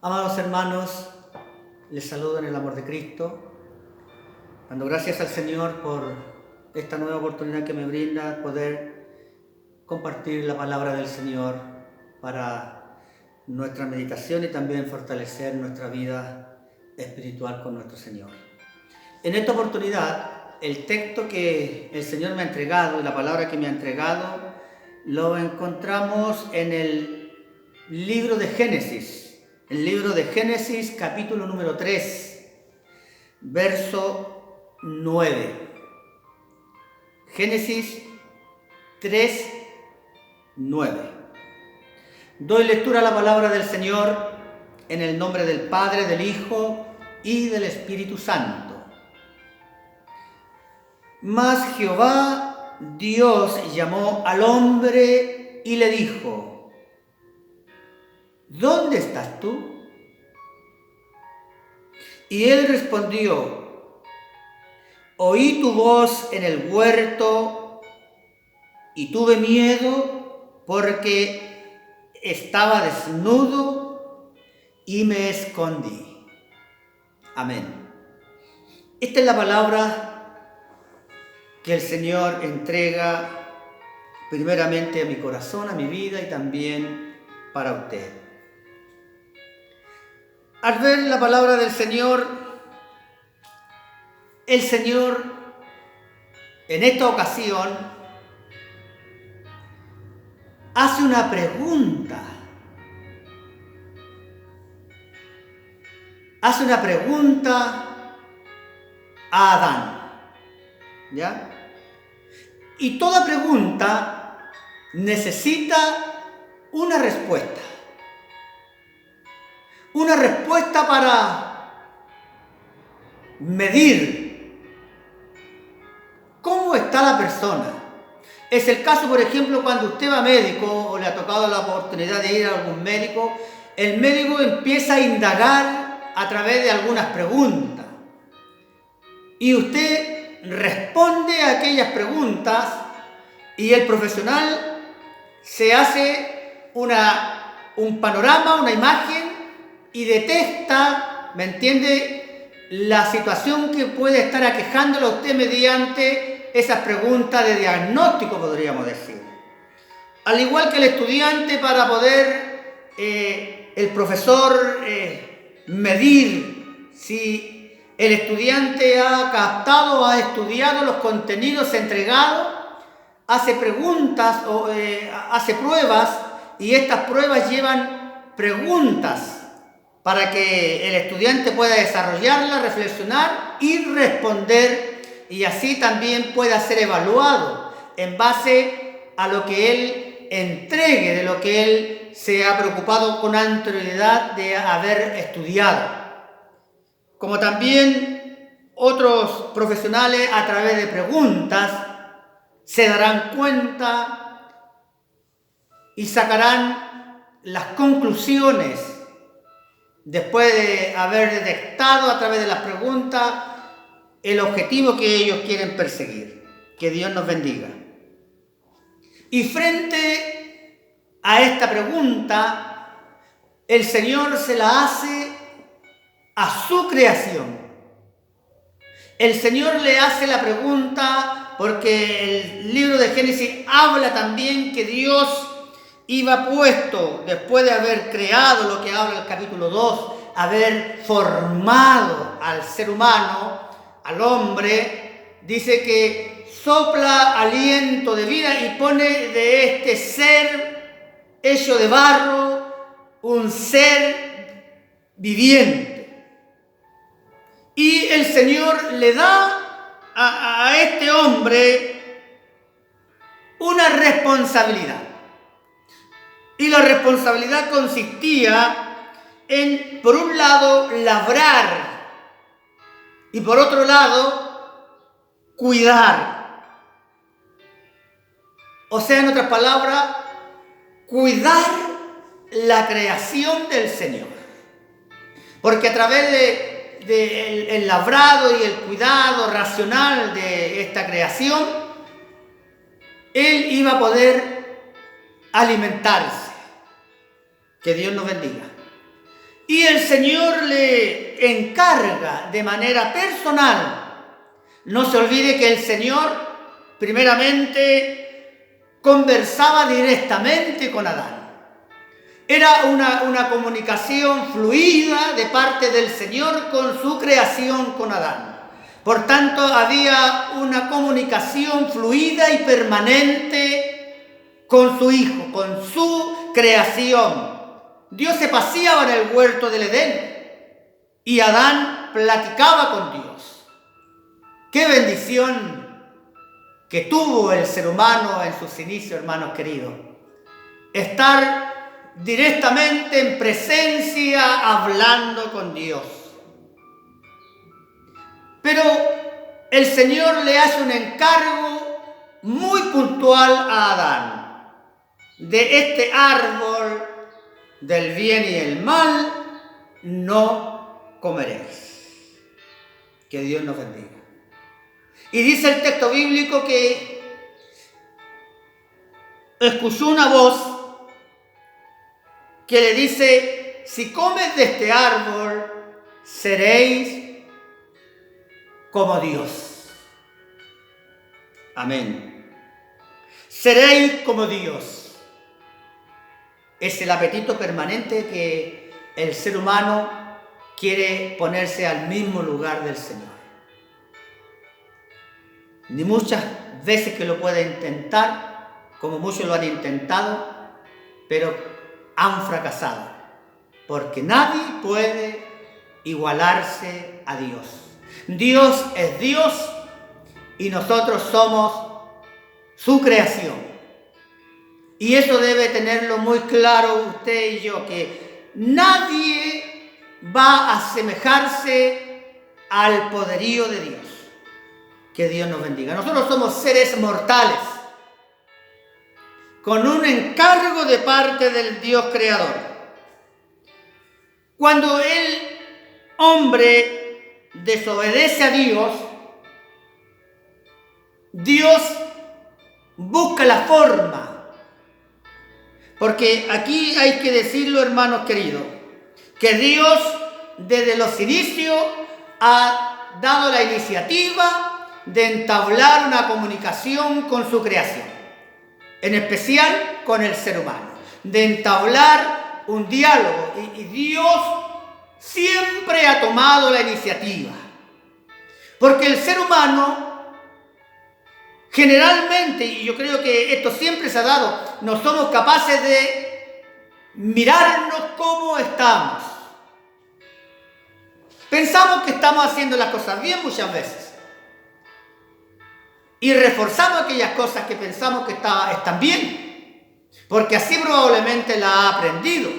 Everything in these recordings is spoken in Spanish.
Amados hermanos, les saludo en el amor de Cristo, dando gracias al Señor por esta nueva oportunidad que me brinda poder compartir la palabra del Señor para nuestra meditación y también fortalecer nuestra vida espiritual con nuestro Señor. En esta oportunidad, el texto que el Señor me ha entregado y la palabra que me ha entregado lo encontramos en el libro de Génesis. El libro de Génesis, capítulo número 3, verso 9. Génesis 3, 9. Doy lectura a la palabra del Señor en el nombre del Padre, del Hijo y del Espíritu Santo. Mas Jehová Dios llamó al hombre y le dijo: ¿dónde estás tú? Y él respondió: oí tu voz en el huerto y tuve miedo porque estaba desnudo y me escondí. Amén. Esta es la palabra que el Señor entrega primeramente a mi corazón, a mi vida y también para usted. Al ver la palabra del Señor, el Señor en esta ocasión hace una pregunta. Hace una pregunta a Adán. ¿Ya? Y toda pregunta necesita una respuesta. Una respuesta para medir cómo está la persona. Es el caso, por ejemplo, cuando usted va a médico o le ha tocado la oportunidad de ir a algún médico, el médico empieza a indagar a través de algunas preguntas. Y usted responde a aquellas preguntas y el profesional se hace un panorama, una imagen, y detecta, ¿me entiende?, la situación que puede estar aquejándolo a usted mediante esas preguntas de diagnóstico, podríamos decir. Al igual que el estudiante, para poder el profesor medir si el estudiante ha captado, ha estudiado los contenidos entregados, hace preguntas o hace pruebas, y estas pruebas llevan preguntas para que el estudiante pueda desarrollarla, reflexionar y responder, y así también pueda ser evaluado en base a lo que él entregue, de lo que él se ha preocupado con anterioridad de haber estudiado. Como también otros profesionales, a través de preguntas, se darán cuenta y sacarán las conclusiones después de haber detectado a través de las preguntas el objetivo que ellos quieren perseguir. Que Dios nos bendiga. Y frente a esta pregunta, el Señor se la hace a su creación. El Señor le hace la pregunta porque el libro de Génesis habla también que Dios iba puesto, después de haber creado lo que habla el capítulo 2, haber formado al ser humano, al hombre, dice que sopla aliento de vida y pone de este ser hecho de barro un ser viviente. Y el Señor le da a este hombre una responsabilidad. Y la responsabilidad consistía en, por un lado, labrar y por otro lado, cuidar. O sea, en otras palabras, cuidar la creación del Señor. Porque a través del labrado y el cuidado racional de esta creación, Él iba a poder alimentarse. Que Dios nos bendiga. Y el Señor le encarga de manera personal. No se olvide que el Señor primeramente conversaba directamente con Adán. Era una comunicación fluida de parte del Señor con su creación con Adán. Por tanto, había una comunicación fluida y permanente con su Hijo, con su creación. Dios se paseaba en el huerto del Edén y Adán platicaba con Dios. ¡Qué bendición que tuvo el ser humano en sus inicios, hermanos queridos! Estar directamente en presencia, hablando con Dios. Pero el Señor le hace un encargo muy puntual a Adán. De este árbol del bien y el mal no comeréis. Que Dios nos bendiga. Y dice el texto bíblico que escuchó una voz que le dice: si comes de este árbol, seréis como Dios. Amén. Seréis como Dios. Es el apetito permanente que el ser humano quiere ponerse al mismo lugar del Señor. Ni muchas veces que lo puede intentar, como muchos lo han intentado, pero han fracasado, porque nadie puede igualarse a Dios. Dios es Dios y nosotros somos su creación. Y eso debe tenerlo muy claro usted y yo, que nadie va a asemejarse al poderío de Dios. Que Dios nos bendiga. Nosotros somos seres mortales, con un encargo de parte del Dios creador. Cuando el hombre desobedece a Dios, Dios busca la forma. Porque aquí hay que decirlo, hermanos queridos, que Dios desde los inicios ha dado la iniciativa de entablar una comunicación con su creación, en especial con el ser humano, de entablar un diálogo, y Dios siempre ha tomado la iniciativa, porque el ser humano generalmente, y yo creo que esto siempre se ha dado, no somos capaces de mirarnos cómo estamos. Pensamos que estamos haciendo las cosas bien muchas veces, y reforzamos aquellas cosas que pensamos que están bien, porque así probablemente la ha aprendido.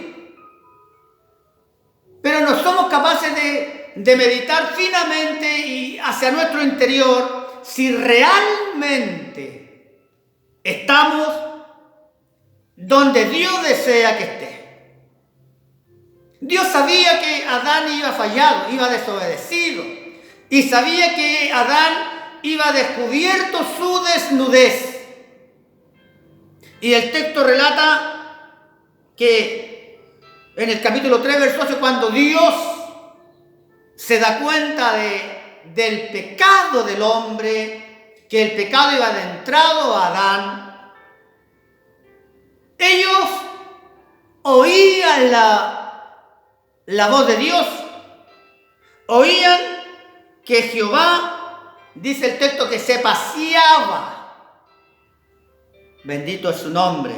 Pero no somos capaces de meditar finamente y hacia nuestro interior si realmente estamos donde Dios desea que esté. Dios sabía que Adán iba fallado, iba desobedecido, y sabía que Adán iba descubierto su desnudez. Y el texto relata que en el capítulo 3, verso 8, cuando Dios se da cuenta del pecado del hombre, que el pecado iba adentrado a Adán, ellos oían la voz de Dios, oían que Jehová, dice el texto, que se paseaba, bendito es su nombre,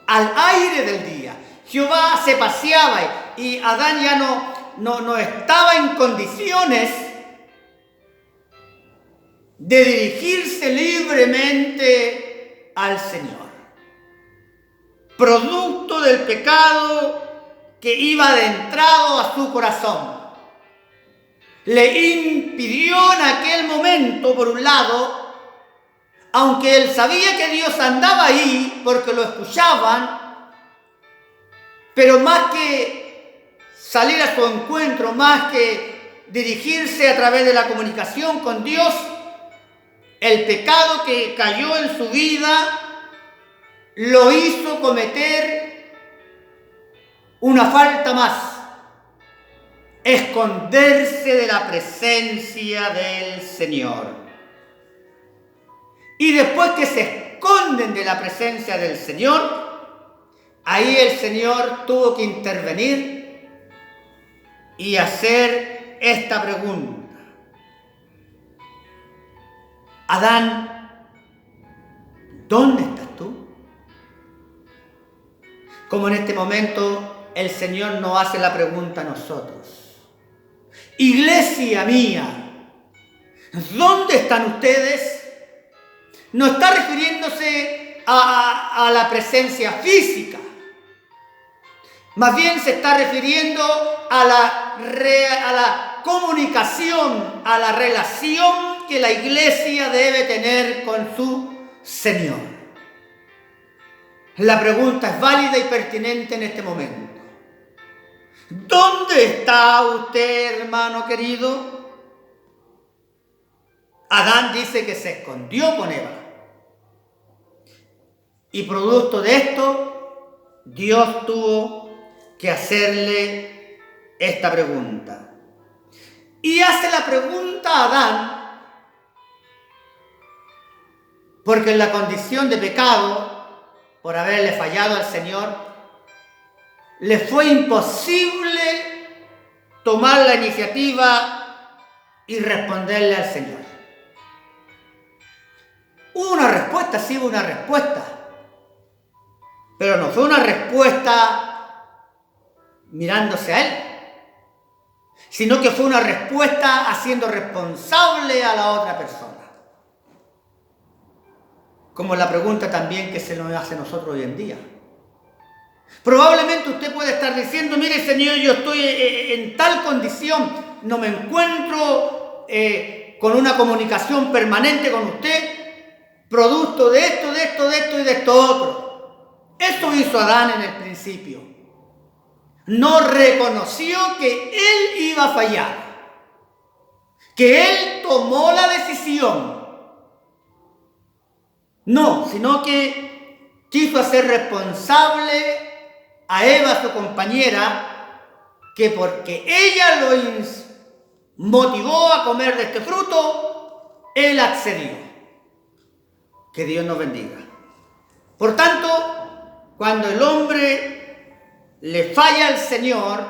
al aire del día. Jehová se paseaba y Adán ya no estaba en condiciones de dirigirse libremente al Señor, producto del pecado que iba adentrado a su corazón. Le impidió en aquel momento, por un lado, aunque él sabía que Dios andaba ahí porque lo escuchaban, pero más que salir a su encuentro, más que dirigirse a través de la comunicación con Dios, el pecado que cayó en su vida lo hizo cometer una falta más, esconderse de la presencia del Señor. Y después que se esconden de la presencia del Señor, ahí el Señor tuvo que intervenir y hacer esta pregunta. Adán, ¿dónde estás tú? Como en este momento el Señor nos hace la pregunta a nosotros. Iglesia mía, ¿dónde están ustedes? No está refiriéndose a la presencia física. Más bien se está refiriendo a la comunicación, a la relación que la iglesia debe tener con su Señor. La pregunta es válida y pertinente en este momento. ¿Dónde está usted, hermano querido? Adán dice que se escondió con Eva. Y producto de esto, Dios tuvo que hacerle esta pregunta. Y hace la pregunta a Adán, porque en la condición de pecado, por haberle fallado al Señor, le fue imposible tomar la iniciativa y responderle al Señor. Hubo una respuesta, sí hubo una respuesta. Pero no fue una respuesta mirándose a él, sino que fue una respuesta haciendo responsable a la otra persona. Como la pregunta también que se nos hace a nosotros hoy en día. Probablemente usted puede estar diciendo, mire Señor, yo estoy en tal condición, no me encuentro con una comunicación permanente con usted, producto de esto y de esto otro. Esto hizo Adán en el principio. No reconoció que él iba a fallar, que él tomó la decisión. No, sino que quiso hacer responsable a Eva, su compañera, que porque ella lo motivó a comer de este fruto, él accedió. Que Dios nos bendiga. Por tanto, cuando el hombre le falla al Señor,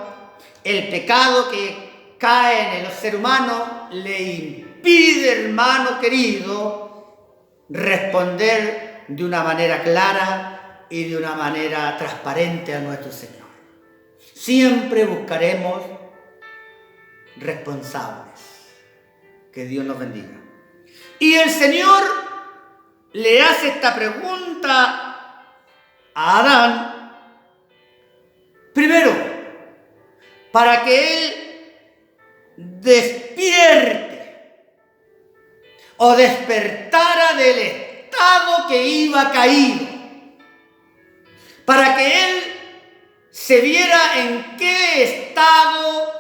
el pecado que cae en el ser humano le impide, hermano querido, responder de una manera clara y de una manera transparente a nuestro Señor. Siempre buscaremos responsables. Que Dios nos bendiga. Y el Señor le hace esta pregunta a Adán, primero, para que él despierte o despertara del estado que iba caído, para que él se viera en qué estado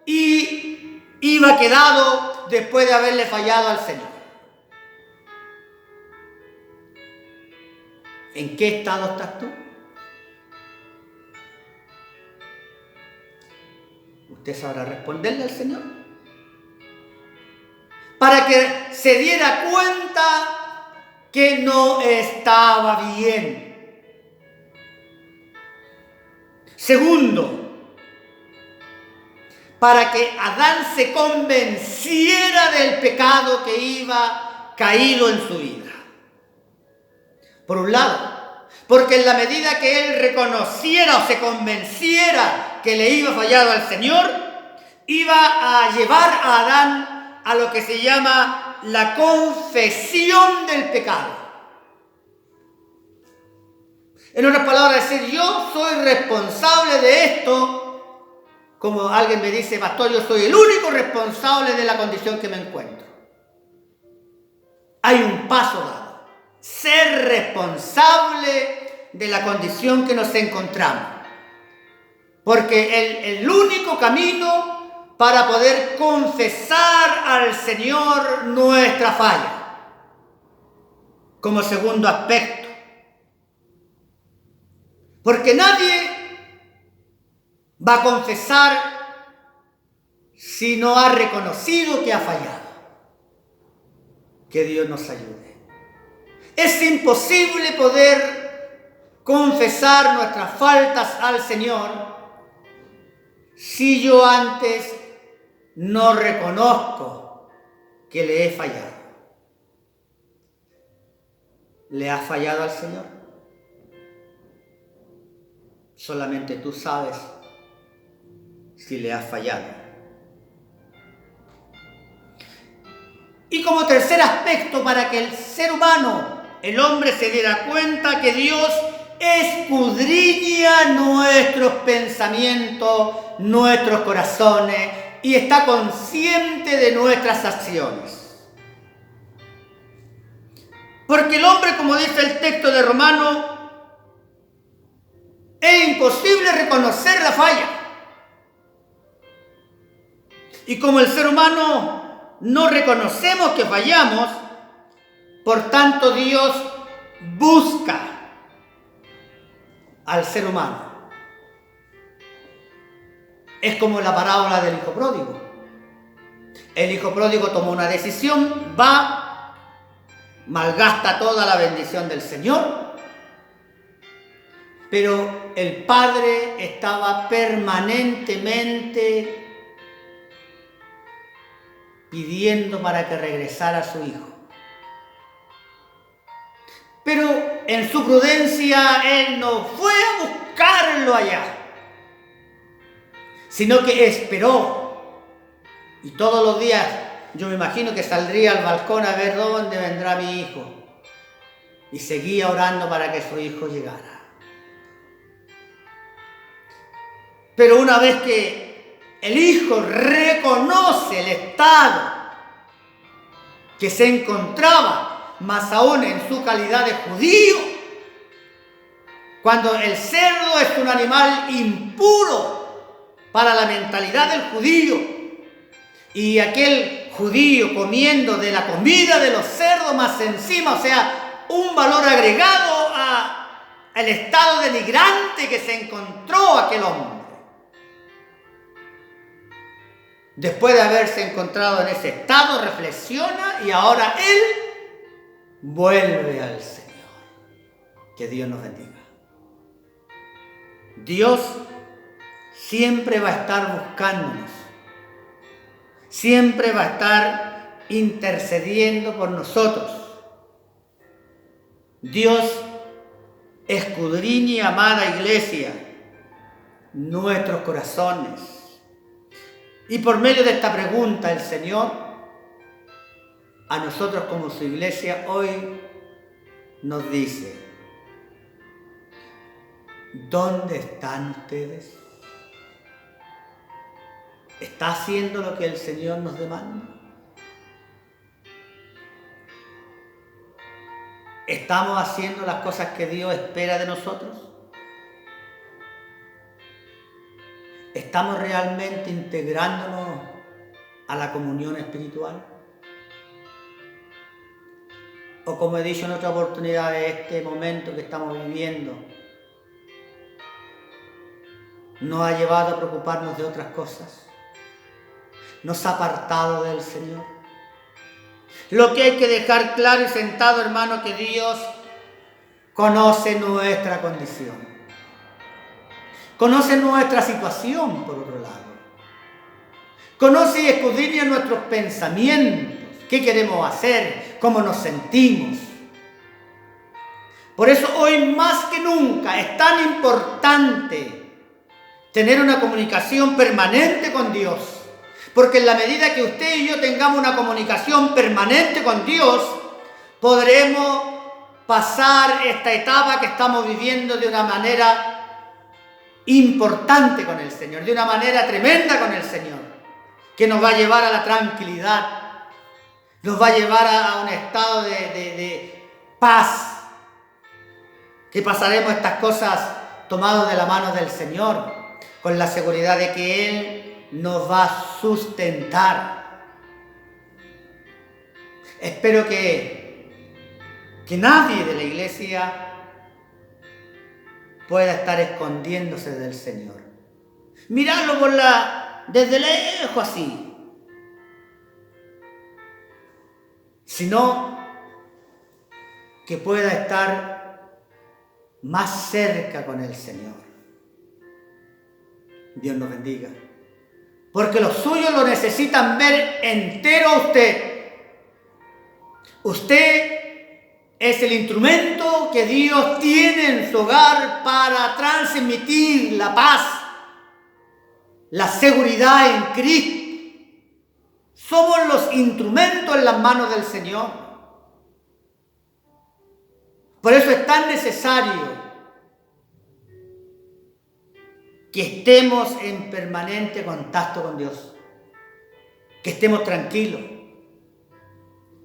iba quedado después de haberle fallado al Señor. ¿En qué estado estás tú? ¿Usted sabrá responderle al Señor? Para que se diera cuenta que no estaba bien. Segundo, para que Adán se convenciera del pecado que iba caído en su vida. Por un lado, porque en la medida que él reconociera o se convenciera que le iba fallado al Señor, iba a llevar a Adán a lo que se llama la confesión del pecado. En otras palabras, decir, yo soy responsable de esto, como alguien me dice, pastor, yo soy el único responsable de la condición que me encuentro. Hay un paso dado. Ser responsable de la condición que nos encontramos. Porque el único camino para poder confesar al Señor nuestra falla. Como segundo aspecto. Porque nadie va a confesar si no ha reconocido que ha fallado. Que Dios nos ayude. Es imposible poder confesar nuestras faltas al Señor si yo antes no reconozco que le he fallado. ¿Le has fallado al Señor? Solamente tú sabes si le has fallado. Y como tercer aspecto, para que el ser humano, el hombre, se diera cuenta que Dios escudriña nuestros pensamientos, nuestros corazones y está consciente de nuestras acciones. Porque el hombre, como dice el texto de Romanos, es imposible reconocer la falla. Y como el ser humano no reconocemos que fallamos, por tanto Dios busca al ser humano. Es como la parábola del hijo pródigo. El hijo pródigo tomó una decisión, va, malgasta toda la bendición del Señor, pero el padre estaba permanentemente pidiendo para que regresara a su hijo. Pero en su prudencia él no fue a buscarlo allá, sino que esperó. Y todos los días yo me imagino que saldría al balcón a ver dónde vendrá mi hijo. Y seguía orando para que su hijo llegara. Pero una vez que el hijo reconoce el estado que se encontraba, más aún en su calidad de judío, cuando el cerdo es un animal impuro para la mentalidad del judío, y aquel judío comiendo de la comida de los cerdos más encima, o sea, un valor agregado al estado denigrante que se encontró aquel hombre. Después de haberse encontrado en ese estado, reflexiona y ahora él vuelve al Señor. Que Dios nos bendiga. Dios siempre va a estar buscándonos. Siempre va a estar intercediendo por nosotros. Dios escudriña, amada iglesia, nuestros corazones. Y por medio de esta pregunta, el Señor, a nosotros como su iglesia, hoy nos dice: ¿dónde están ustedes? ¿Está haciendo lo que el Señor nos demanda? ¿Estamos haciendo las cosas que Dios espera de nosotros? ¿Estamos realmente integrándonos a la comunión espiritual? O como he dicho en otra oportunidad, de este momento que estamos viviendo nos ha llevado a preocuparnos de otras cosas, nos ha apartado del Señor. Lo que hay que dejar claro y sentado, hermano, que Dios conoce nuestra condición. Conoce nuestra situación, por otro lado. Conoce y escudriña nuestros pensamientos. ¿Qué queremos hacer? ¿Cómo nos sentimos? Por eso hoy más que nunca es tan importante tener una comunicación permanente con Dios. Porque en la medida que usted y yo tengamos una comunicación permanente con Dios, podremos pasar esta etapa que estamos viviendo de una manera importante con el Señor, de una manera tremenda con el Señor, que nos va a llevar a la tranquilidad, nos va a llevar a un estado de paz, que pasaremos estas cosas tomados de la mano del Señor, con la seguridad de que Él nos va a sustentar. Espero que nadie de la iglesia pueda estar escondiéndose del Señor. Mirarlo por la desde lejos así, sino que pueda estar más cerca con el Señor. Dios nos bendiga. Porque los suyos lo necesitan ver entero a usted. Usted es el instrumento que Dios tiene en su hogar para transmitir la paz, la seguridad en Cristo. Somos los instrumentos en las manos del Señor. Por eso es tan necesario que estemos en permanente contacto con Dios, que estemos tranquilos,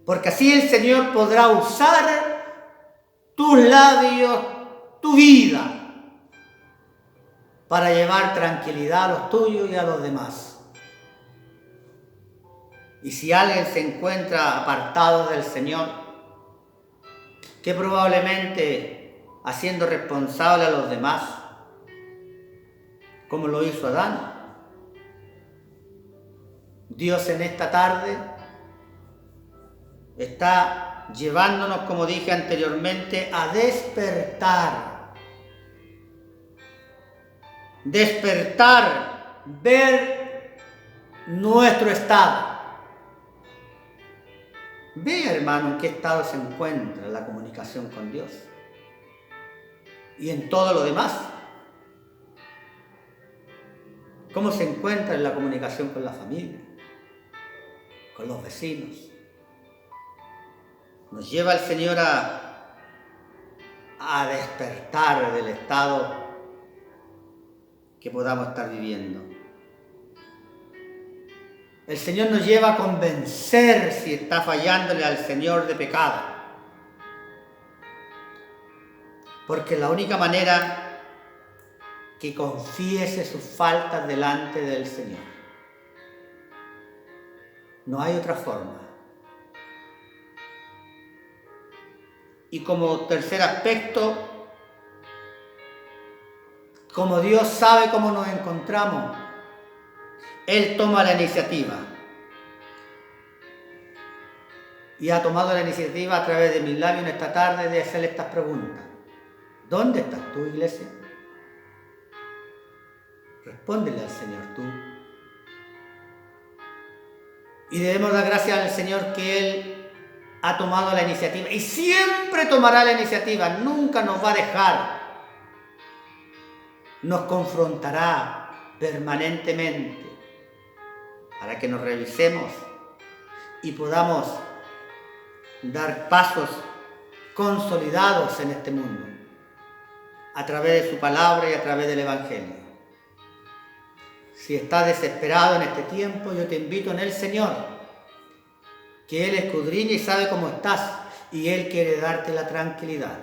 porque así el Señor podrá usar tus labios, tu vida, para llevar tranquilidad a los tuyos y a los demás. Y si alguien se encuentra apartado del Señor, que probablemente haciendo responsable a los demás, como lo hizo Adán, Dios en esta tarde está llevándonos, como dije anteriormente, a despertar. Despertar, ver nuestro estado. Ve, hermano, en qué estado se encuentra la comunicación con Dios. Y en todo lo demás. ¿Cómo se encuentra en la comunicación con la familia? Con los vecinos. Nos lleva el Señor a despertar del estado que podamos estar viviendo. El Señor nos lleva a convencer si está fallándole al Señor de pecado. Porque la única manera que confiese sus faltas delante del Señor. No hay otra forma. Y como tercer aspecto, como Dios sabe cómo nos encontramos, Él toma la iniciativa. Y ha tomado la iniciativa a través de mis labios en esta tarde de hacerle estas preguntas. ¿Dónde estás tú, iglesia? Respóndele al Señor tú. Y debemos dar gracias al Señor que Él ha tomado la iniciativa y siempre tomará la iniciativa, nunca nos va a dejar. Nos confrontará permanentemente para que nos revisemos y podamos dar pasos consolidados en este mundo a través de su palabra y a través del Evangelio. Si estás desesperado en este tiempo, yo te invito en el Señor, que Él escudriña y sabe cómo estás, y Él quiere darte la tranquilidad.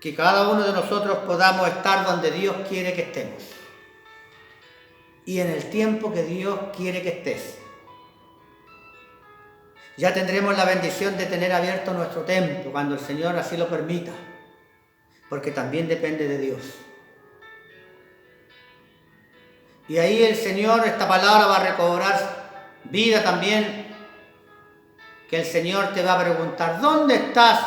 Que cada uno de nosotros podamos estar donde Dios quiere que estemos, y en el tiempo que Dios quiere que estés. Ya tendremos la bendición de tener abierto nuestro templo, cuando el Señor así lo permita, porque también depende de Dios. Y ahí el Señor, esta palabra va a recobrar vida también, que el Señor te va a preguntar, ¿dónde estás?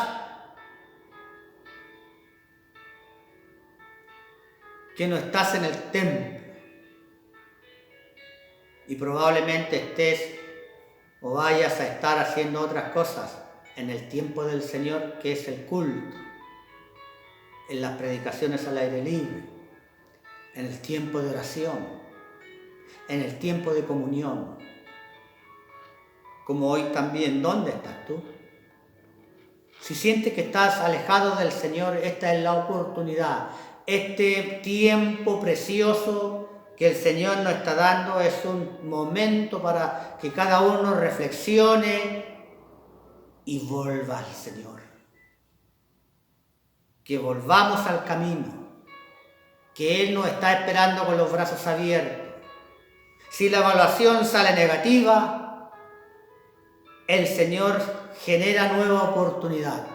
Que no estás en el templo. Y probablemente estés o vayas a estar haciendo otras cosas en el tiempo del Señor, que es el culto, en las predicaciones al aire libre, en el tiempo de oración, en el tiempo de comunión, como hoy también. ¿Dónde estás tú? Si sientes que estás alejado del Señor, esta es la oportunidad, este tiempo precioso que el Señor nos está dando es un momento para que cada uno reflexione y vuelva al Señor. Que volvamos al camino, que Él nos está esperando con los brazos abiertos. Si la evaluación sale negativa, el Señor genera nueva oportunidad,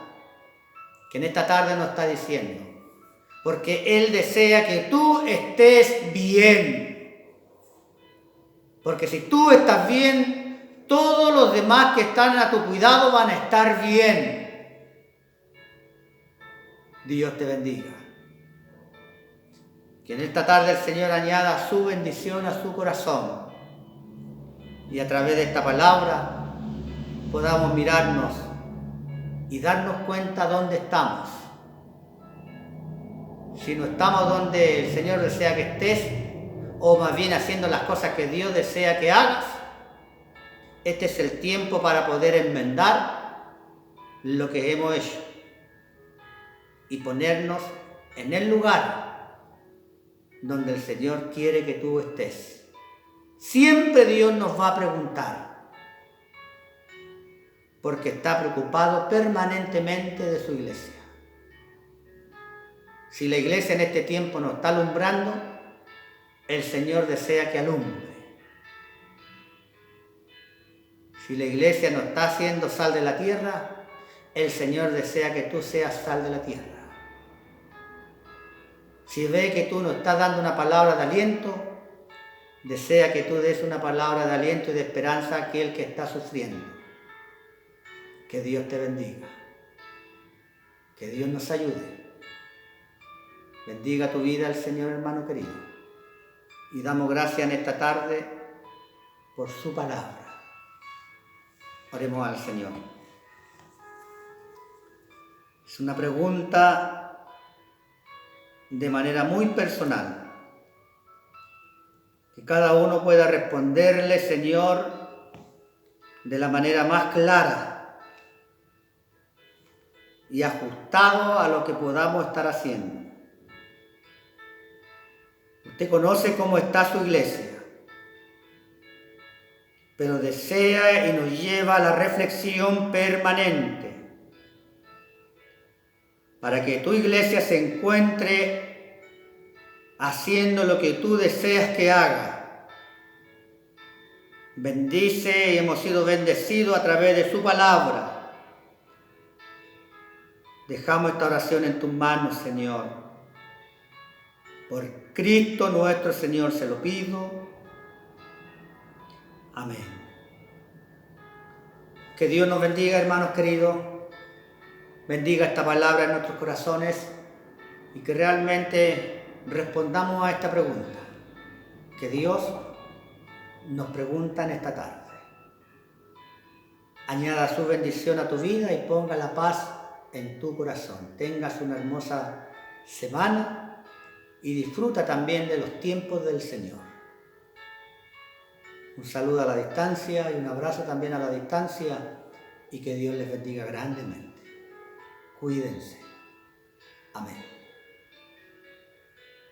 que en esta tarde nos está diciendo, porque Él desea que tú estés bien. Porque si tú estás bien, todos los demás que están a tu cuidado van a estar bien. Dios te bendiga. Que en esta tarde el Señor añada su bendición a su corazón. Y a través de esta palabra podamos mirarnos y darnos cuenta dónde estamos. Si no estamos donde el Señor desea que estés, o más bien haciendo las cosas que Dios desea que hagas, este es el tiempo para poder enmendar lo que hemos hecho y ponernos en el lugar donde el Señor quiere que tú estés. Siempre Dios nos va a preguntar, porque está preocupado permanentemente de su iglesia. Si la iglesia en este tiempo no está alumbrando, el Señor desea que alumbre. Si la iglesia no está haciendo sal de la tierra, el Señor desea que tú seas sal de la tierra. Si ve que tú no estás dando una palabra de aliento, desea que tú des una palabra de aliento y de esperanza a aquel que está sufriendo. Que Dios te bendiga. Que Dios nos ayude. Bendiga tu vida el Señor, hermano querido. Y damos gracias en esta tarde por su palabra. Oremos al Señor. Es una pregunta de manera muy personal. Que cada uno pueda responderle, Señor, de la manera más clara y ajustado a lo que podamos estar haciendo. Usted conoce cómo está su iglesia, pero desea y nos lleva a la reflexión permanente para que tu iglesia se encuentre haciendo lo que tú deseas que haga. Bendice y hemos sido bendecidos a través de su palabra. Dejamos esta oración en tus manos, Señor. Por Cristo nuestro Señor se lo pido. Amén. Que Dios nos bendiga, hermanos queridos. Bendiga esta palabra en nuestros corazones y que realmente respondamos a esta pregunta que Dios nos pregunta en esta tarde. Añada su bendición a tu vida y ponga la paz en tu corazón. Tengas una hermosa semana y disfruta también de los tiempos del Señor. Un saludo a la distancia y un abrazo también a la distancia y que Dios les bendiga grandemente. Cuídense. Amén.